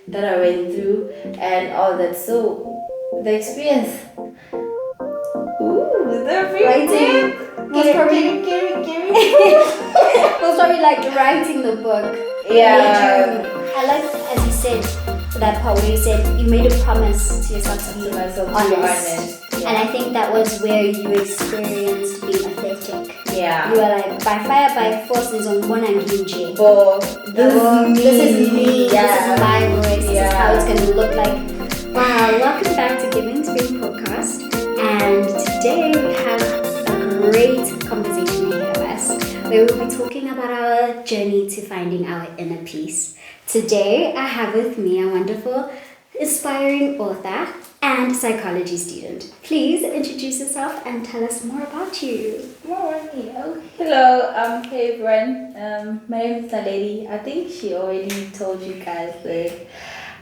that I went through and all that. So the experience. Ooh, the Writing. Most probably, most probably like writing the book. Yeah. I like, as you said, that part where you said you made a promise to yourself to be honest. Yeah. And I think that was where you experienced being authentic. Yeah. You were like, by fire, by force, there's on one and Ginji. For this is me, yeah. This is my voice, Yeah. This is how it's going to look like. Wow, welcome back to Giving Spring Podcast. And today we have a great conversation ahead of us where we'll be talking about our journey to finding our inner peace. Today I have with me a wonderful, inspiring author and psychology student. Please introduce yourself and tell us more about you. Oh, hello. Hey everyone. My name is Naledi. I think she already told you guys that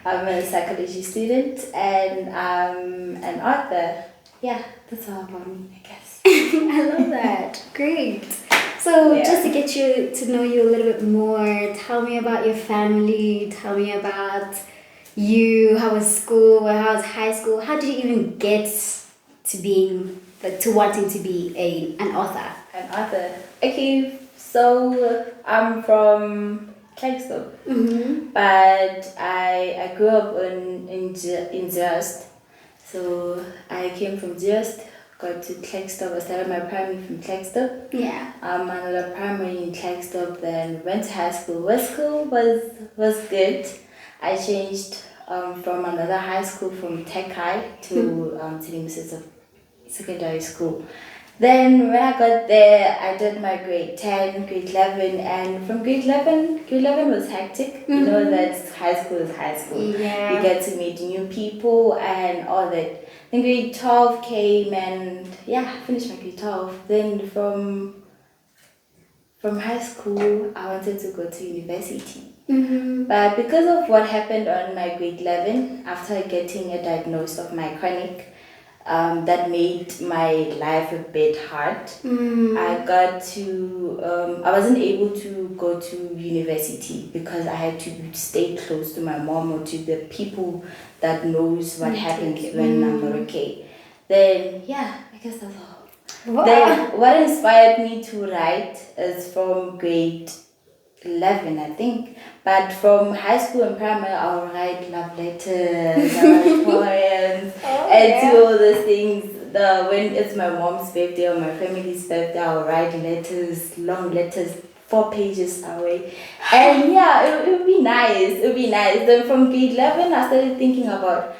I'm a psychology student and I'm an author. Yeah, that's all about me, I guess. I love that. Great. So Yeah. just to get you to know you a little bit more, tell me about your family, tell me about you, how was school, how was high school, how did you even get to being, to wanting to be an author? An author. Okay, so I'm from Klerksdorp, but I grew up in Zeerust. So I came from Zeerust, got to Klerksdorp. I started my primary from Klerksdorp. Yeah. Another primary in Klerksdorp, then went to high school. Well, school was good. I changed from another high school from Tech High to Tilimusisa Secondary School. Then when I got there, I did my grade 10, grade 11, and from grade 11 was hectic. You know that high school is high school. Yeah. You get to meet new people and all that. Then grade 12 came and I finished my grade 12. Then from high school, I wanted to go to university. But because of what happened on my grade 11, after getting a diagnosis of my chronic, that made my life a bit hard. I wasn't able to go to university because I had to stay close to my mom or to the people that knows what happens when I'm not okay. Then, I guess that's all. Wow. Then, what inspired me to write is from grade 11, I think. But from high school and primary, I'll write love letters, I'll write poems, and do all those things. When it's my mom's birthday or my family's birthday, I'll write letters, long letters, 4 pages away. And it would be nice. It would be nice. Then from grade 11, I started thinking about,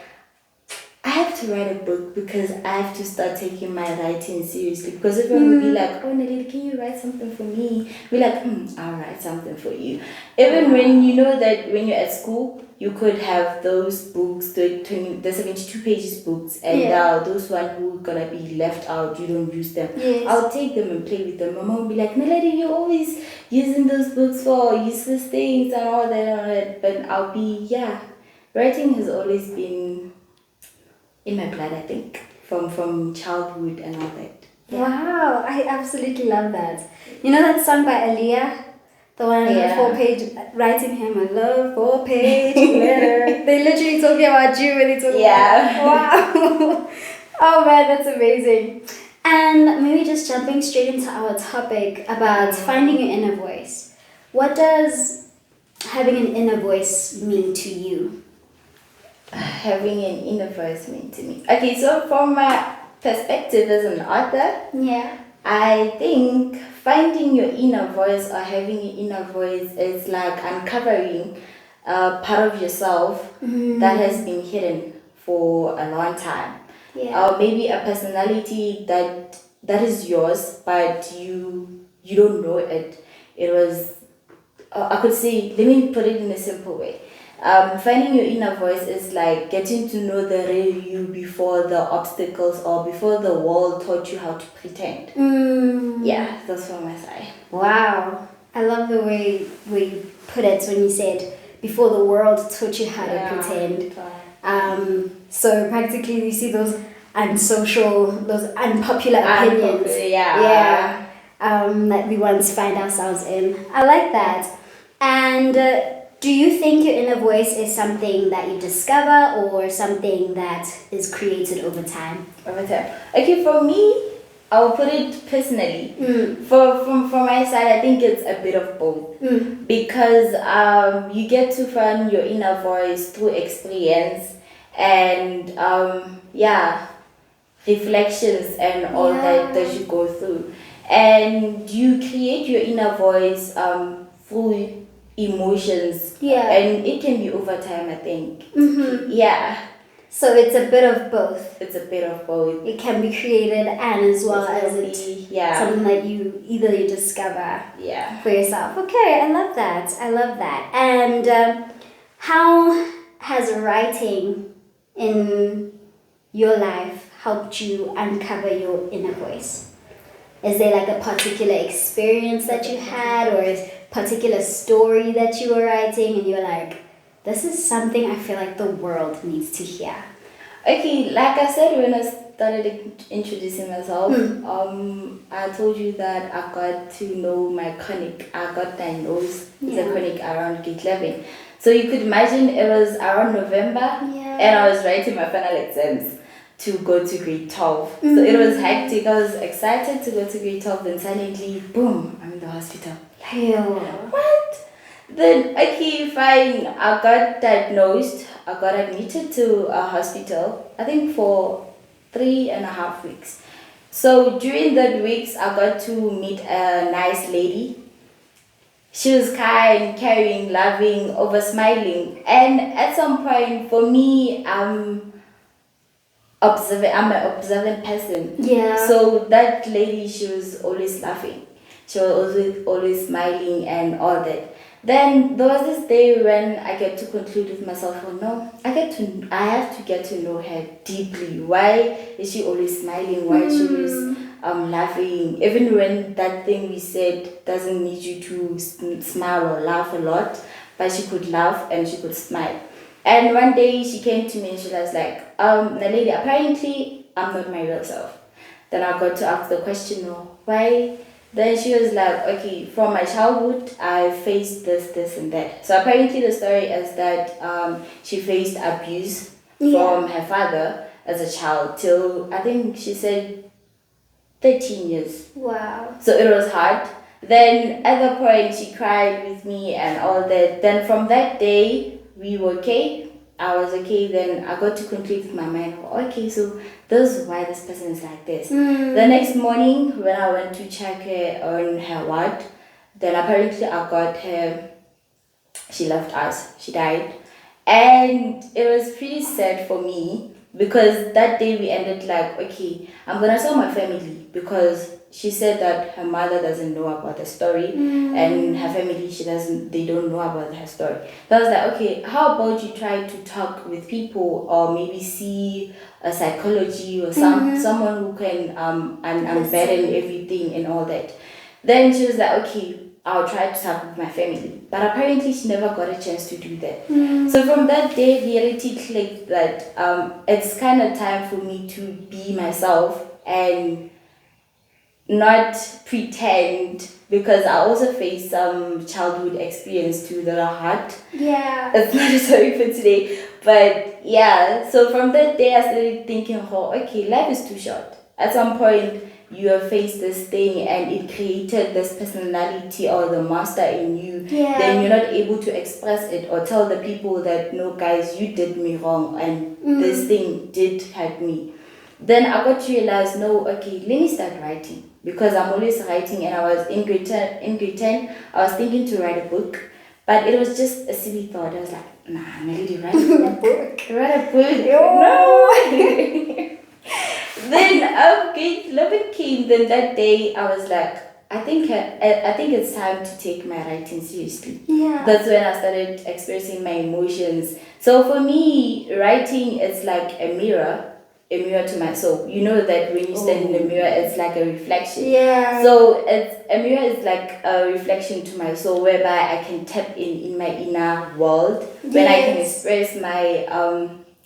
I have to write a book because I have to start taking my writing seriously. Because everyone will be like, oh, Nelly, can you write something for me? Be like, I'll write something for you. Even when you know that when you're at school, you could have those books, the 72 pages books, and those ones who are going to be left out, you don't use them. Yes. I'll take them and play with them. My mom will be like, Nelly, you're always using those books for useless things and all that. But I'll be, writing has always been in my blood, I think, from childhood and all that. Wow, I absolutely love that. You know that song by Aaliyah? The one, 4-page, writing him a love 4-page letter. They literally talking about you when they talk about wow. Oh man, that's amazing. And maybe just jumping straight into our topic about finding your inner voice. What does having an inner voice mean to you? Having an inner voice mean to me. Okay, so from my perspective as an author, I think finding your inner voice or having an inner voice is like uncovering a part of yourself that has been hidden for a long time. Or maybe a personality that is yours, but you don't know it. It was, I could say, let me put it in a simple way. Finding your inner voice is like getting to know the real you before the obstacles or before the world taught you how to pretend. Yeah, that's from my side. Wow. I love the way you put it when you said before the world taught you how to pretend. So practically you see those unsocial, those unpopular opinions. That we once find ourselves in. I like that. And Do you think your inner voice is something that you discover or something that is created over time? Over time. Okay, for me, I'll put it personally. From my side, I think it's a bit of both. Because you get to find your inner voice through experience and reflections and all that you go through. And you create your inner voice through emotions. And it can be over time, I think. Yeah. So it's a bit of both. It's a bit of both. It can be created and as well as something that you discover for yourself. Okay, I love that. And how has writing in your life helped you uncover your inner voice? Is there like a particular experience that you had or a particular story that you were writing and you're like, this is something I feel like the world needs to hear? Okay, like I said when I started introducing myself, I told you that I got to know my chronic. I got diagnosed with a chronic around grade 11. So you could imagine it was around November and I was writing my final exams to go to grade 12. So it was hectic. I was excited to go to grade 12 and suddenly, boom, I'm in the hospital. What? Then, okay, fine. I got diagnosed. I got admitted to a hospital, I think for 3.5 weeks. So during that weeks, I got to meet a nice lady. She was kind, caring, loving, over smiling. And at some point, for me, I'm an observant person. So that lady, she was always laughing. She was always smiling and all that. Then there was this day when I get to conclude with myself, oh no, I have to get to know her deeply. Why is she always smiling? Why is she always laughing? Even when that thing we said doesn't need you to smile or laugh a lot, but she could laugh and she could smile. And one day she came to me and she was like, Naledi, apparently I'm not my real self. Then I got to ask the question, oh, why? Then she was like, okay, from my childhood, I faced this and that. So apparently the story is that she faced abuse from her father as a child till, I think she said, 13 years. Wow. So it was hard. Then at the point, she cried with me and all that. Then from that day, we were okay. I was okay. Then I got to conclude with my mind, okay, so this is why this person is like this. The next morning, when I went to check her on her ward, then apparently I got her, she left us, she died. And it was pretty sad for me because that day we ended like, okay, I'm gonna tell my family because she said that her mother doesn't know about the story and her family they don't know about her story. So I was like, okay, how about you try to talk with people or maybe see a psychology or someone who can unburden everything and all that. Then she was like, okay, I'll try to talk with my family. But apparently she never got a chance to do that. So from that day, reality clicked that it's kind of time for me to be myself and not pretend, because I also faced some childhood experience too that are hard. It's not a story for today. But yeah, so from that day I started thinking, oh, okay, life is too short. At some point you have faced this thing and it created this personality or the monster in you. Then you're not able to express it or tell the people that, no guys, you did me wrong and this thing did hurt me. Then I got to realize, no, okay, let me start writing. Because I'm always writing and I was in grade 10, I was thinking to write a book. But it was just a silly thought. I was like, nah, I'm really writing a book. Write a book. No! Then grade 11 came. Then that day I was like, I think it's time to take my writing seriously. That's when I started expressing my emotions. So for me, writing is like a mirror to my soul. You know that when you stand in the mirror, it's like a reflection. So a mirror is like a reflection to my soul, whereby I can tap in my inner world when I can express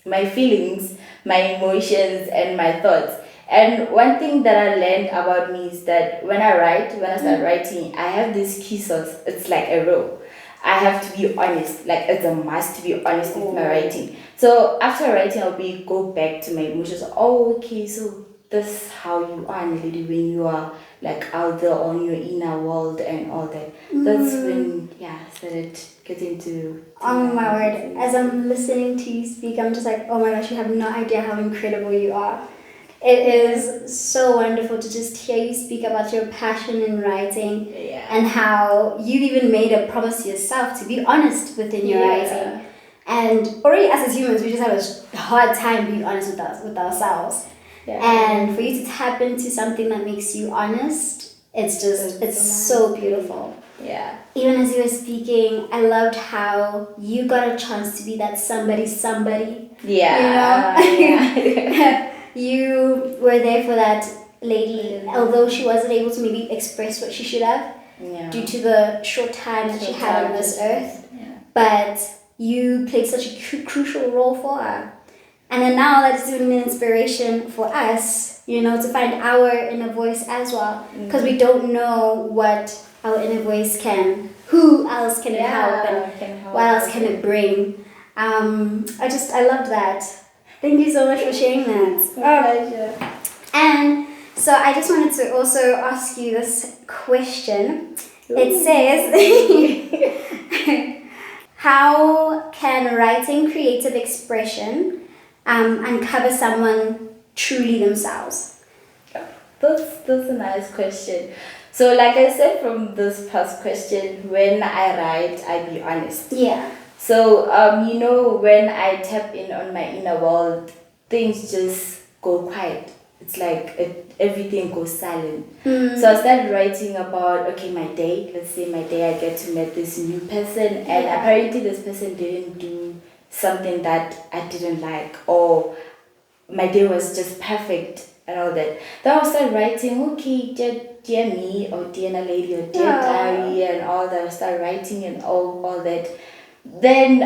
my feelings, my emotions, and my thoughts. And one thing that I learned about me is that when I start writing, I have this key source. It's like a row. I have to be honest. Like it's a must to be honest with my writing. So after writing, I'll go back to my emotions. Oh, okay, so this is how you are, lady, when you are like out there on your inner world and all that. That's when I started getting to oh my word. As I'm listening to you speak, I'm just like, oh my gosh, you have no idea how incredible you are. It is so wonderful to just hear you speak about your passion in writing and how you even made a promise to yourself to be honest within your writing. And already as humans, we just have a hard time being honest with ourselves. Yeah. And for you to tap into something that makes you honest, it's so beautiful. Yeah. Even as you were speaking, I loved how you got a chance to be that somebody. Yeah. You know? You were there for that lady, although she wasn't able to maybe express what she should have due to the short time that she had on this earth. Yeah. But you played such a crucial role for her. And then now that's even an inspiration for us, to find our inner voice as well. Because we don't know what our inner voice who else can it help, and what else can it bring. I loved that. Thank you so much for sharing that. My pleasure. And so I just wanted to also ask you this question. Ooh. It says, how can writing creative expression uncover someone truly themselves? That's a nice question. So like I said from this past question, when I write, I be honest. Yeah. So, when I tap in on my inner world, things just go quiet. It's like everything goes silent. So I started writing about, okay, my day. Let's say my day, I get to meet this new person, and apparently this person didn't do something that I didn't like, or my day was just perfect and all that. Then I started writing, okay, dear me, or dear lady, or dear diary, and all that. I started writing and all that. Then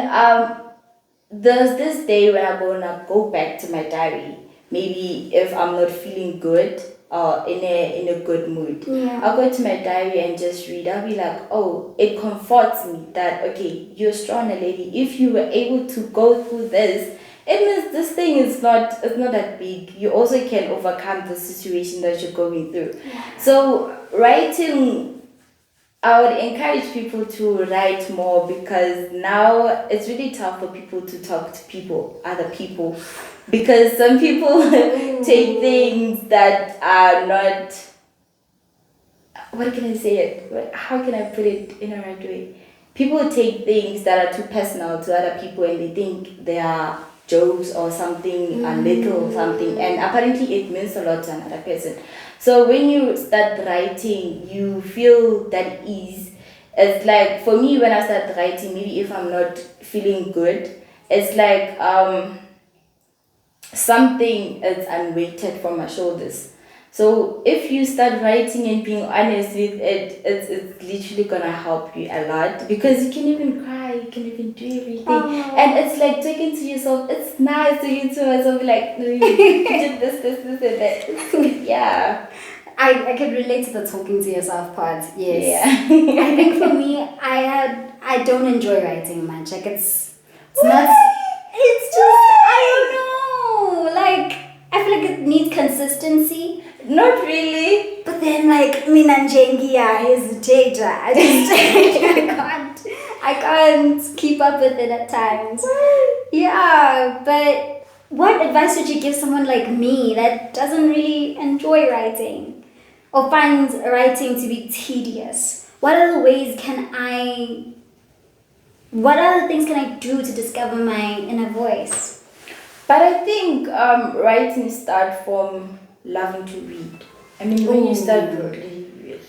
there's this day when I'm gonna go back to my diary. Maybe if I'm not feeling good or in a good mood, I'll go to my diary and just read. I'll be like, oh, it comforts me that okay, you're strong, lady. If you were able to go through this, it means this thing is not that big. You also can overcome the situation that you're going through. Yeah. So writing, I would encourage people to write more, because now it's really tough for people to talk to other people, because some people take things that are not, what can I say it? How can I put it in a right way? People take things that are too personal to other people, and they think they are jokes or something, a little something, and apparently it means a lot to another person. So when you start writing, you feel that ease. It's like, for me, when I start writing, maybe if I'm not feeling good, it's like something is unweighted from my shoulders. So if you start writing and being honest with it, it's literally gonna help you a lot, because you can even cry, you can even do everything. And it's like talking to yourself. It's nice talking to myself, like, no, you did this, and that. Yeah. I can relate to the talking to yourself part. Yes. Yeah. I think for me, I don't enjoy writing much. Like it's not. It's just I don't know. Like I feel like it needs consistency. Not really. But then like mina njengia hesitator. I can't keep up with it at times. Yeah, but what advice would you give someone like me that doesn't really enjoy writing or finds writing to be tedious? What other things can I do to discover my inner voice? But I think writing starts from loving to read. I mean, when you start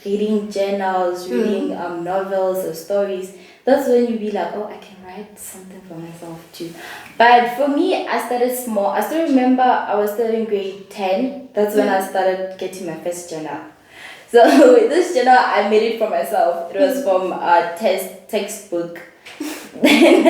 reading journals, reading novels or stories, that's when you be like, oh, I can write something for myself too. But for me, I started small. I still remember I was still in grade 10. That's when I started getting my first journal. So this journal, I made it for myself. It was from a textbook. Then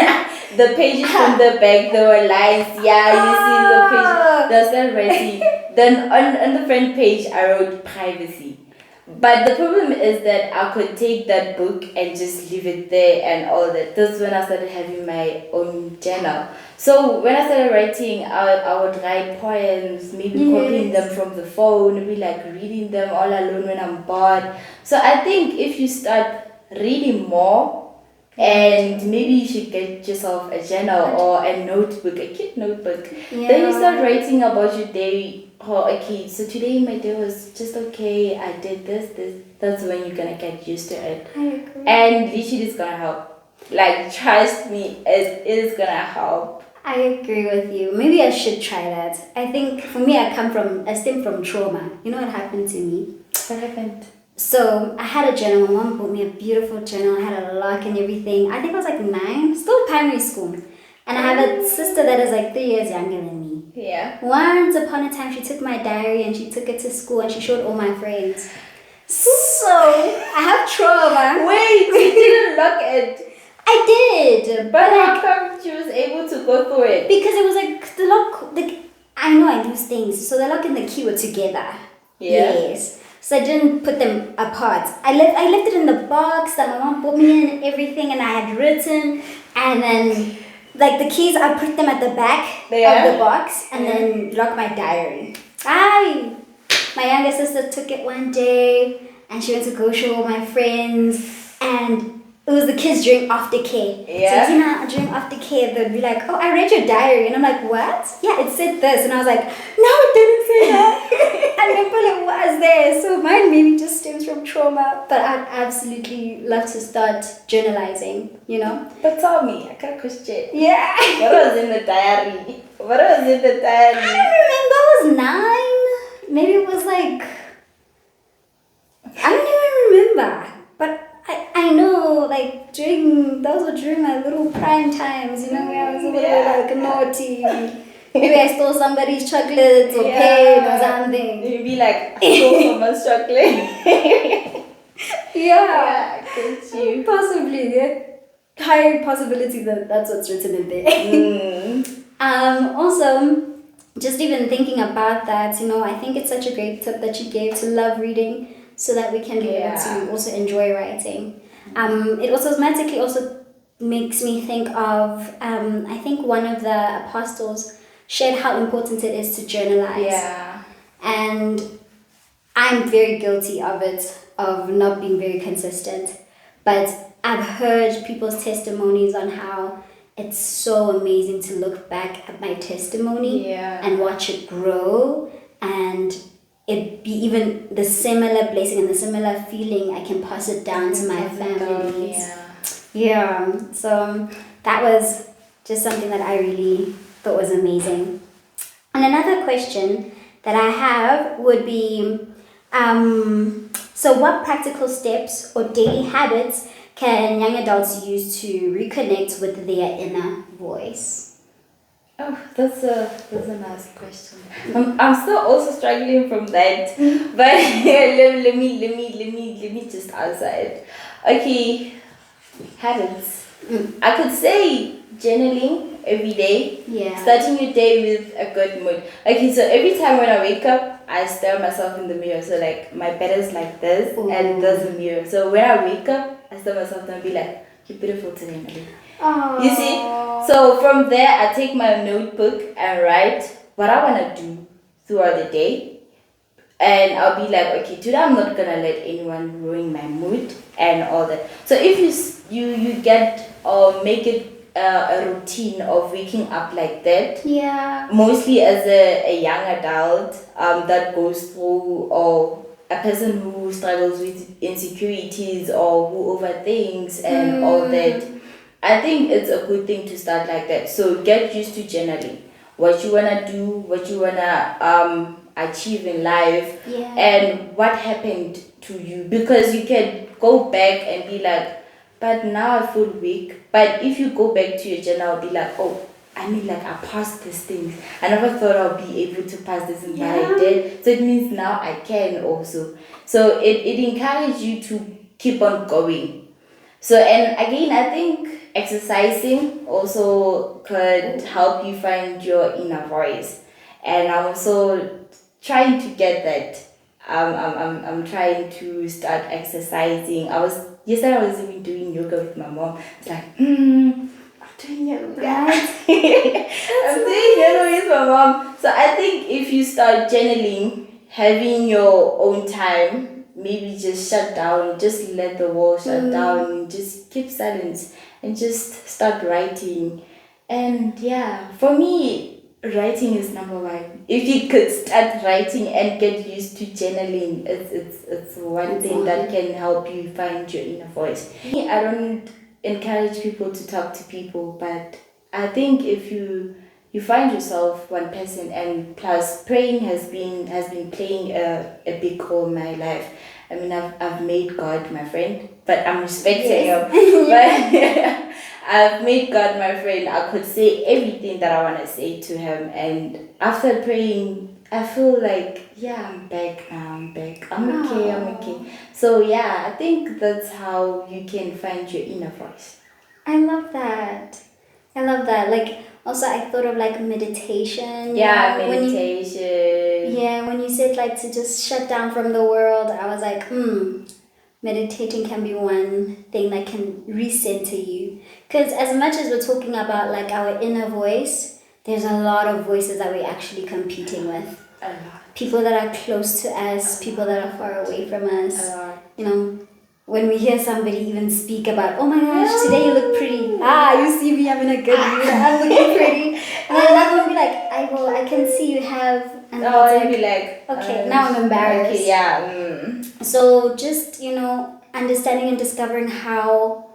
the pages from the back, there were lines. Yeah, you see the page. That's not writing. Then on the front page, I wrote privacy. But the problem is that I could take that book and just leave it there and all that. That's when I started having my own journal. So when I started writing, I would write poems, maybe copying them from the phone, maybe like reading them all alone when I'm bored. So I think if you start reading more, and maybe you should get yourself a journal or a notebook, a cute notebook. Then you start writing about your day. Oh, okay, so today my day was just okay. I did this. That's when you're gonna get used to it. I agree. And literally it's gonna help. Like, trust me, it is gonna help. I agree with you. Maybe I should try that. I think for me, I stem from trauma. You know what happened to me? What happened? So I had a journal. My mom bought me a beautiful journal. I had a lock and everything. I think I was like 9, still primary school. And I have a sister that is like 3 years younger than me. Yeah. Once upon a time, she took my diary and she took it to school and she showed all my friends. So I have trauma. Wait, you didn't lock it. I did, but how come she was able to go through it? Because it was like the lock. I know I lose things, so the lock and the key were together. Yeah. Yes. So I didn't put them apart. I left it in the box that my mom put me in and everything, and I had written, and then like the keys, I put them at the back of the box, and then lock my diary. My younger sister took it one day, and she went to go show all my friends, and it was the kids during aftercare. Yeah. So during aftercare, they'd be like, "Oh, I read your diary," and I'm like, "What?" Yeah, it said this, and I was like, "No, it didn't say that." And then it was there. So mine maybe just stems from trauma, but I'd absolutely love to start journalizing. You know. But tell me, I got a question. Yeah. What was in the diary? What was in the diary? I don't remember. I was 9. Maybe it was like I don't even remember, but. I know, like, those were during my little prime times, you know, where I was a little, like, naughty. Maybe I stole somebody's chocolates or pen or something. You'd be like, I stole someone's chocolate. Yeah. I get you. Possibly, yeah. High possibility that that's what's written in there. Also, just even thinking about that, you know, I think it's such a great tip that you gave to love reading, so that we can be able to also enjoy writing. It also automatically also makes me think of, I think one of the apostles shared how important it is to journalize. Yeah. And I'm very guilty of it, of not being very consistent. But I've heard people's testimonies on how it's so amazing to look back at my testimony and watch it grow, and it be even the similar blessing and the similar feeling. I can pass it down to my families. So that was just something that I really thought was amazing. And another question that I have would be, so what practical steps or daily habits can young adults use to reconnect with their inner voice? Oh, that's a nice question. I'm still also struggling from that, but let me just answer it. Okay, habits. I could say journaling every day. Yeah. Starting your day with a good mood. Okay, so every time when I wake up, I stare myself in the mirror. So like my bed is like this, and there's a mirror. So when I wake up, I stare myself and be like, "You're beautiful today, Marie." You see? So from there, I take my notebook and write what I want to do throughout the day. And I'll be like, okay, today I'm not going to let anyone ruin my mood and all that. So if you get or make it a routine of waking up like that. Yeah. Mostly as a young adult that goes through, or a person who struggles with insecurities or who overthinks and all that. I think it's a good thing to start like that. So get used to journaling. What you wanna do, what you wanna achieve in life, and what happened to you. Because you can go back and be like, but now I feel weak. But if you go back to your journal, be like, oh, I mean, like, I passed this thing. I never thought I'll be able to pass this, but I did. So it means now I can also. So it encourages you to keep on going. So, and again, I think exercising also could help you find your inner voice. And I'm also trying to get that. I'm trying to start exercising. Yesterday I was even doing yoga with my mom. It's like, I'm doing yoga. Right. I'm doing yoga with my mom. So I think if you start journaling, having your own time, maybe just shut down, just let the world shut down, just keep silence and just start writing. And yeah, for me, writing is number one. If you could start writing and get used to journaling, it's one thing that can help you find your inner voice. I don't encourage people to talk to people, but I think if you find yourself one person, and plus praying has been playing a big role in my life. I mean, I've made God my friend, but I'm respecting him. But I've made God my friend. I could say everything that I want to say to him, and after praying, I feel like, yeah, I'm back now. I'm back. I'm okay. I'm okay. So yeah, I think that's how you can find your inner voice. I love that. I love that. Like, also, I thought of like meditation. Yeah, you know, meditation. when you said like to just shut down from the world, I was like, meditating can be one thing that can recenter you. Because as much as we're talking about like our inner voice, there's a lot of voices that we're actually competing with. A lot. People that are close to us, people that are far away from us. A lot. You know, when we hear somebody even speak about, oh my gosh, today you look pretty. You see me, I'm in a good mood, I'm looking pretty. And then another one will be like, I can see you have. And Oh, I'd be like, okay, now I'm embarrassed. Okay, yeah. So just, understanding and discovering how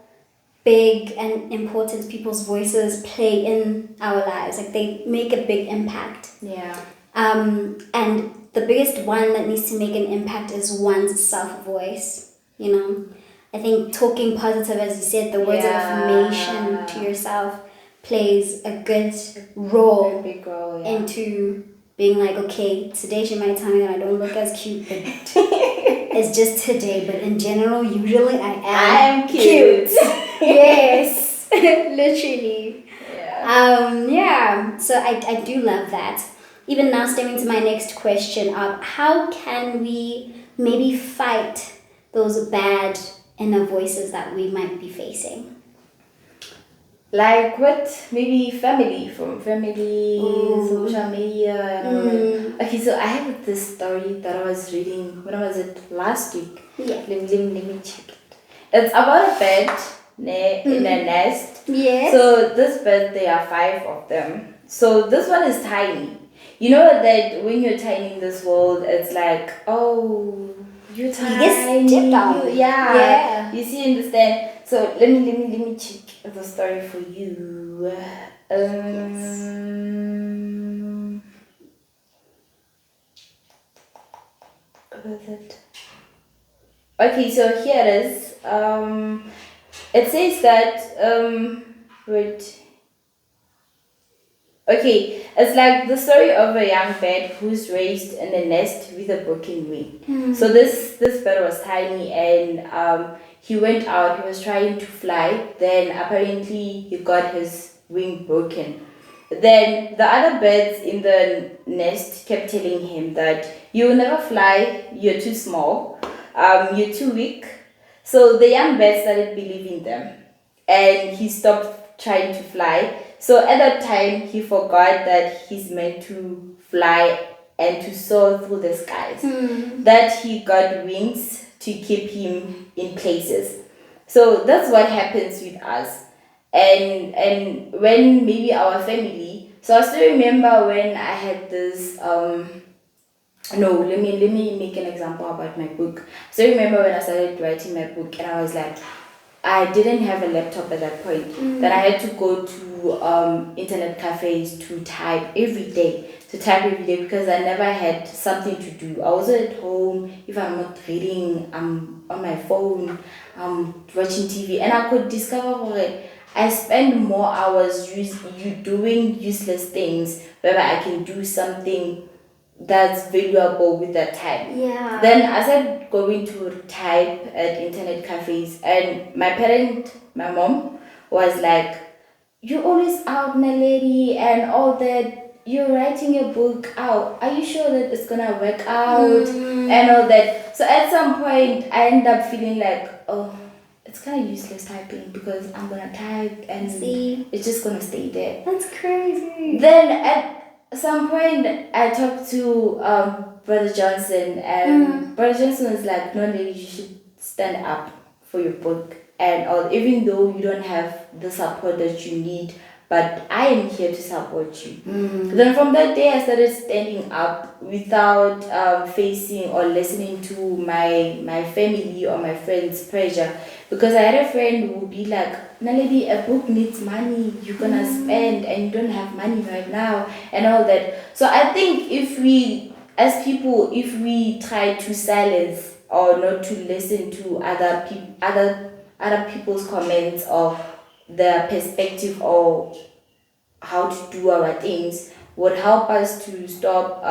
big and important people's voices play in our lives. Like they make a big impact. Yeah. And the biggest one that needs to make an impact is one's self-voice. I think talking positive, as you said, the words of affirmation to yourself plays a good role, A big role, into being like, okay, today she might tell me that I don't look as cute, but it's just today. But in general, usually I am cute. Yes, literally. Yeah. So I do love that. Even now, stemming to my next question of how can we maybe fight those bad inner voices that we might be facing? Like what? Maybe from family, social media, and all that. Okay, so I have this story that I was reading. When was it? Last week. Yeah. Let me check it. It's about a bird in a nest. Yes. So this bird, there are 5 of them. So this one is tiny. You know that when you're tiny in this world, it's like, oh, you're tiny. You get stepped on. Yeah. You see, understand? So let me check the story for you. What was it? Okay, so here it is. It says that wait. Okay, it's like the story of a young bird who's raised in a nest with a broken wing. So this bird was tiny, and he went out. He was trying to fly. Then apparently he got his wing broken. Then the other birds in the nest kept telling him that you'll never fly. You're too small. You're too weak. So the young bird started believing them, and he stopped trying to fly. So at that time, he forgot that he's meant to fly and to soar through the skies. That he got wings to keep him in places. So that's what happens with us. And when maybe our family. So I still remember when I had this no, let me make an example about my book. So I remember when I started writing my book, and I was like, I didn't have a laptop at that point. That I had to go to internet cafes to type every day. Because I never had something to do. I was at home. If I'm not reading, I'm on my phone, I'm watching TV, and I could discover that I spend more hours doing useless things whereby I can do something that's valuable with that time. Yeah. Then I started going to type at internet cafes, and my mom, was like, "You always out, my lady, and all that. you're writing a book out. Are you sure that it's gonna work out and all that? So at some point, I end up feeling like, oh, it's kind of useless typing because I'm gonna type and it's just gonna stay there. That's crazy. Then at some point, I talked to Brother Johnson, and Brother Johnson was like, no, lady, you should stand up for your book and all. Even though you don't have the support that you need, but I am here to support you. Then from that day, I started standing up without facing or listening to my family or my friends' pressure. Because I had a friend who would be like, Naledi, a book needs money, you're gonna spend and you don't have money right now and all that. So I think if we, as people, if we try to silence or not to listen to other people's comments or their perspective or how to do our things, would help us to stop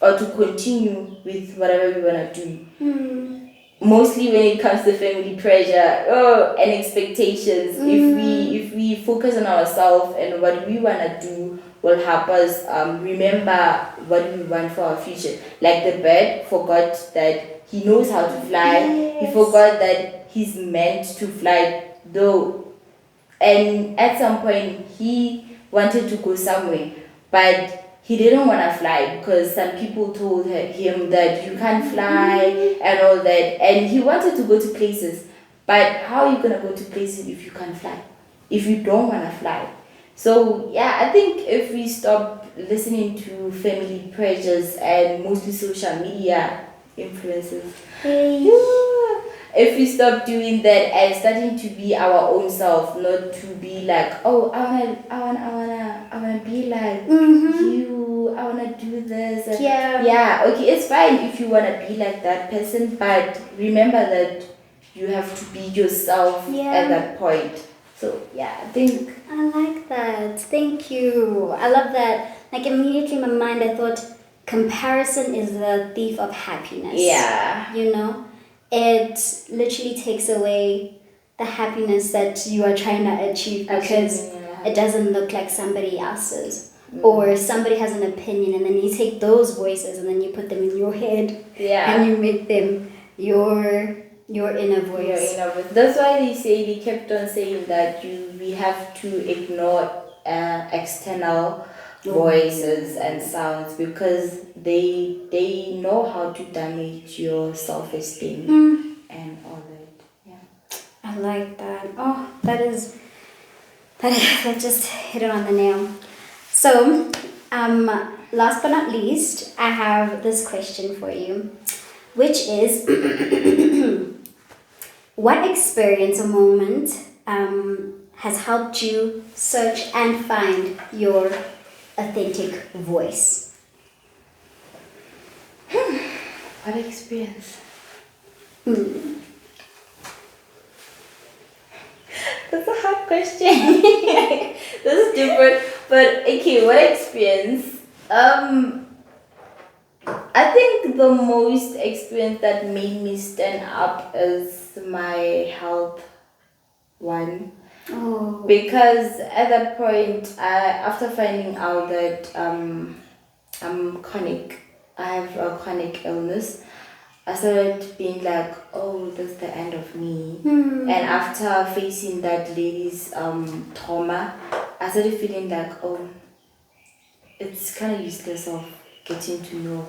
or to continue with whatever we wanna do. Mostly when it comes to family pressure and expectations. If we focus on ourselves and what we wanna do will help us remember what we want for our future. Like the bird forgot that he knows how to fly. Yes. He forgot that he's meant to fly though, and at some point he wanted to go somewhere, but he didn't want to fly because some people told him that you can't fly and all that, and he wanted to go to places. But how are you going to go to places if you can't fly, if you don't want to fly? So yeah, I think if we stop listening to family pressures and mostly social media influences, if we stop doing that and starting to be our own self, not to be like, oh, I wanna be like you, I wanna do this. Yeah, okay, it's fine if you wanna be like that person, but remember that you have to be yourself at that point. So yeah, I think I like that. Thank you. I love that. Like immediately in my mind I thought comparison is the thief of happiness. Yeah. You know? It literally takes away the happiness that you are trying to achieve because it doesn't look like somebody else's. Or somebody has an opinion and then you take those voices and then you put them in your head and you make them your inner voice. That's why they kept on saying that we have to ignore external voices and sounds because they know how to damage your self-esteem and all that. Yeah, I like that. Oh, that just hit it on the nail. So last but not least, I have this question for you, which is what experience or moment has helped you search and find your authentic voice? What experience? That's a hard question. This is different, but okay, what experience? I think the most experience that made me stand up is my health one. Oh. Because at that point, after finding out that I'm chronic, I have a chronic illness, I started being like, oh, that's the end of me. And after facing that lady's trauma, I started feeling like, oh, it's kind of useless of getting to know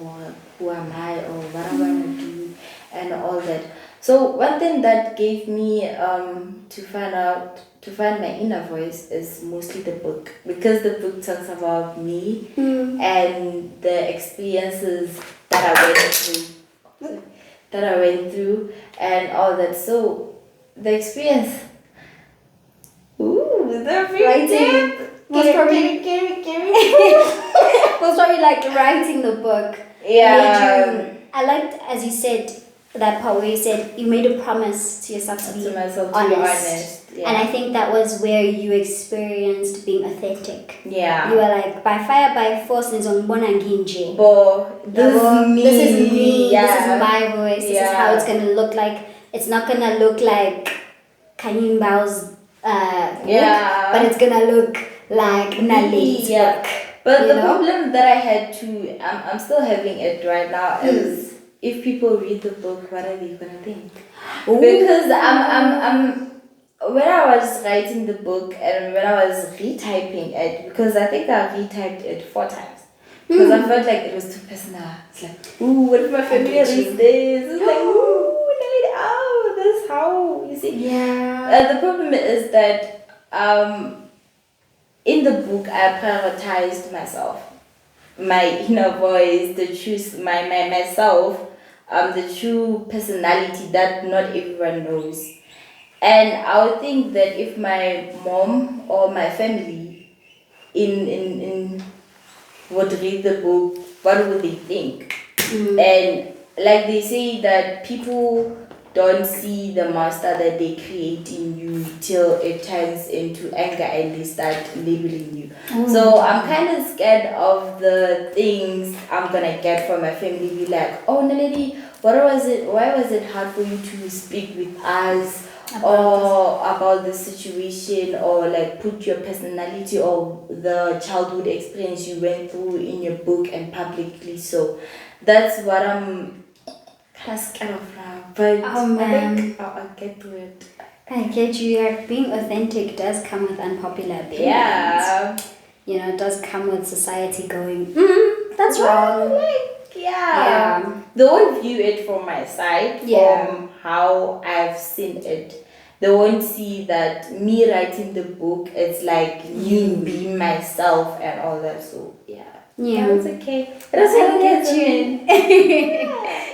who am I or what I want to do and all that. So one thing that gave me to find my inner voice is mostly the book, because the book talks about me and the experiences that I went through and all that. So the experience, the writing. Most probably like writing the book. Yeah. I liked, as you said, that part where you said you made a promise to yourself to be honest. Yeah. And I think that was where you experienced being authentic. Yeah. You were like, by fire, by force, this is me. This is me. Yeah. This is my voice. This is how it's going to look like. It's not going to look like Kanyimbao's book, but it's going to look like Naledi's book. But You the know? problem that I had to, I'm still having it right now, is if people read the book, what are they gonna think? Because when I was writing the book and when I was retyping it, because I think I retyped it 4 times. Because I felt like it was too personal. It's like, ooh, what if my family reads this? It's like, ooh, oh, this is how, you see. Yeah. The problem is that in the book I prioritized myself, my inner voice, the truth, my myself, the true personality that not everyone knows. And I would think that if my mom or my family in would read the book, what would they think? And like they say that people don't see the monster that they create in you till it turns into anger and they start labeling you. So I'm kind of scared of the things I'm gonna get from my family. Be like, oh Naledi, what was it? Why was it hard for you to speak with us? Or about the situation, or like put your personality or the childhood experience you went through in your book and publicly. So that's what I'm kind of scared of now, but I think I'll get to it. I get you. Like, being authentic does come with unpopular opinions. Yeah. You know, it does come with society going, that's wrong. Yeah. They won't view it from my side, from how I've seen it. They won't see that me writing the book, it's like me being myself and all that. So, yeah. That's okay. That's I get you.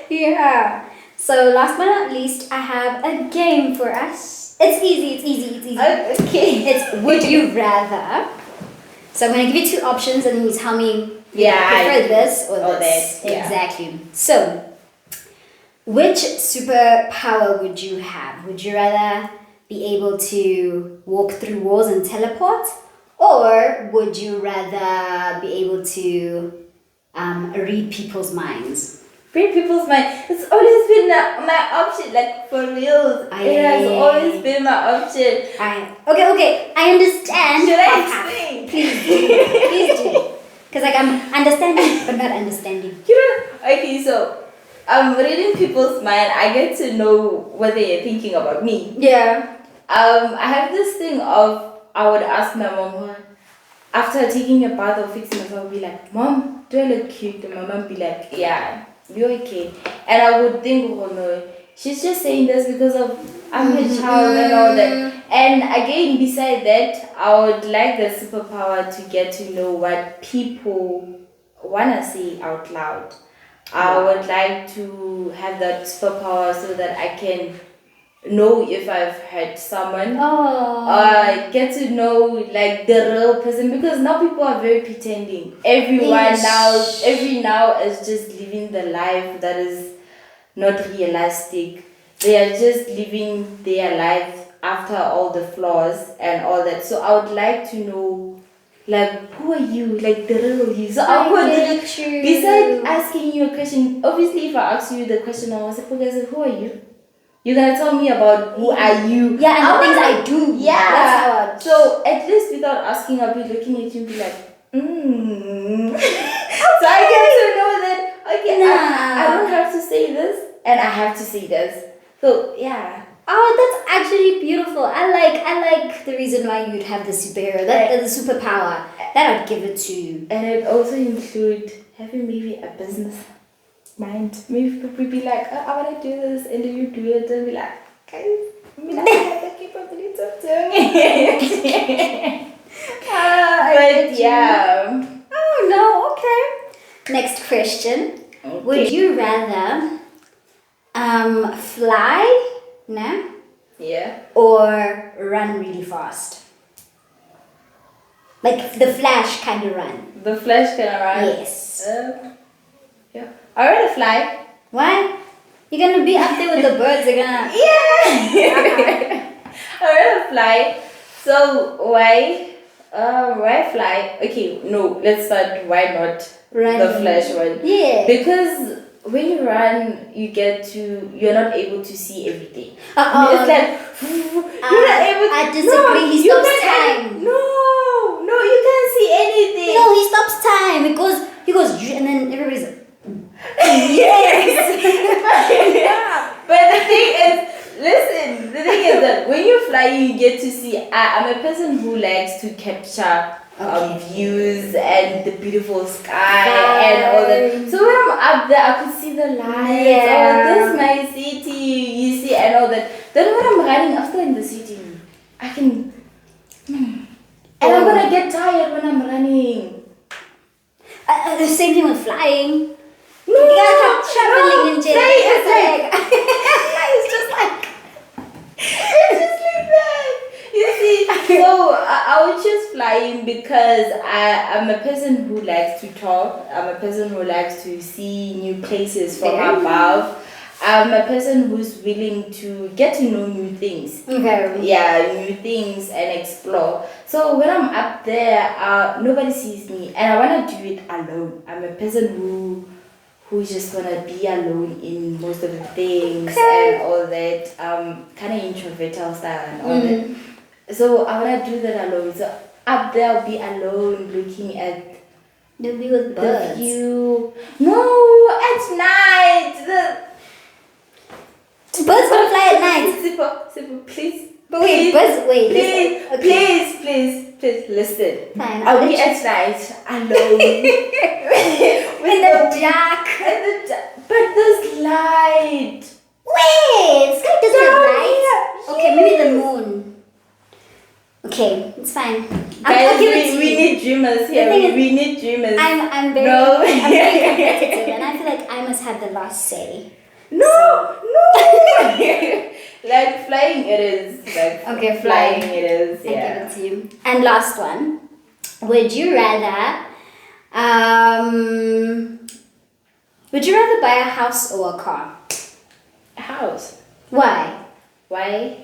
Yeah. So, last but not least, I have a game for us. It's easy. Okay. It's Would You Rather. So, I'm going to give you 2 options and you tell me if you prefer this or this. Yeah. Exactly. So, which superpower would you have? Would you rather be able to walk through walls and teleport? Or would you rather be able to read people's minds? Read people's mind. It's always been my option, like for real. It has always been my option. Okay, I understand. Should I explain? Please do. Because like I'm understanding but not understanding. Okay, so reading people's mind, I get to know what they are thinking about me. Yeah. I have this thing of, I would ask my mom, after taking a bath or fixing myself, I would be like, Mom, do I look cute? And my mom would be like, yeah, you're okay. And I would think, oh no, she's just saying this because of I'm her child and all that. And again, beside that, I would like the superpower to get to know what people want to say out loud. I would like to have that superpower so that I can know if I've hurt someone, get to know like the real person, because now people are very pretending. Every now is just living the life that is not realistic. They are just living their life after all the flaws and all that. So I would like to know, like, who are you, like the real you. So I would, besides asking you a question, obviously if I ask you the question, I was like, okay, who are you? You're gonna tell me about who are you. Yeah, and the things I do. Yeah. That's how so at least without asking, I'll be looking at you and be like, So I get to know that, okay, I don't have to say this and I have to say this. So yeah. Oh, that's actually beautiful. I like the reason why you'd have the superhero, the superpower. That I'd give it to you. And it also include having maybe a business mind. Maybe people be like, oh, I want to do this, and then you do it, and be like, guys, I have the capability of doing it. But yeah. Oh no, okay. Next question. Okay. Would you rather fly? No? Yeah. Or run really fast? Like the Flash kind of run. The Flash kind of run? Yes. Yeah. I rather fly. Why? You're gonna be up there with the birds, you're gonna... Yeah! I rather fly. So why fly? Okay, no, let's start why not the Flash one. Yeah. Because when you run, you're not able to see everything. It's like, you're not able to... I disagree, he stops time. No, you can't see anything. No, he stops then everybody's like, yes. But the thing is that when you fly, you get to see. I'm a person who likes to capture views and the beautiful sky and all that. So when I'm up there, I could see the lights. Yeah. Oh, this is my city, you see, and all that. Then when I'm running after in the city, I can. And I'm gonna get tired when I'm running. The same thing with flying. No, you gotta keep traveling in jet. It's just like that. You see, so I would choose flying because I'm a person who likes to talk. I'm a person who likes to see new places from above. I'm a person who's willing to get to know new things. Okay. Yeah, new things and explore. So when I'm up there, nobody sees me, and I wanna do it alone. I'm a person who's just gonna be alone in most of the things and all that. Kind of introverted style and all that. So I wanna do that alone. So up there, I'll be alone, looking at the view with birds. The view. No, at night. Birds don't fly at night. Sipho, please. But wait, birds. Wait, please, listen. Fine. I'll be at night alone. In the dark. But there's light. Wait, sky doesn't have light. Yeah. Okay, maybe the moon. Okay, it's fine. Guys, we need dreamers here. We need dreamers. I'm very competitive, and I feel like I must have the last say. No. Like flying it is. Like okay, flying it is. Yeah. I give it to you. And last one. Would you rather buy a house or a car? A house. Why? Why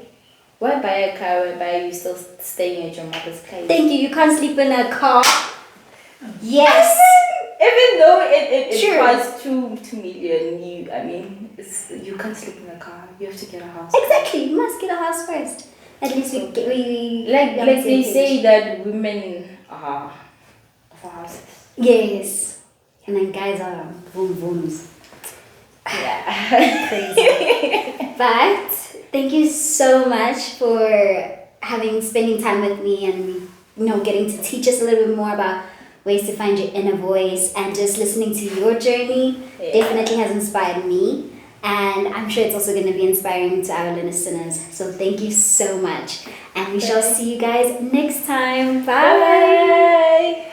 buy a car whereby you still staying at your mother's place? Thank you. You can't sleep in a car. Yes. Even though it costs 2 million, you can't sleep in a car. You have to get a house. Exactly. You must get a house first. At least we like they say that women are for houses. Yes. And then guys are vroom vrooms. Yeah. Crazy. But thank you so much for spending time with me and getting to teach us a little bit more about ways to find your inner voice, and just listening to your journey definitely has inspired me, and I'm sure it's also going to be inspiring to our listeners. So thank you so much, and we shall see you guys next time. Bye.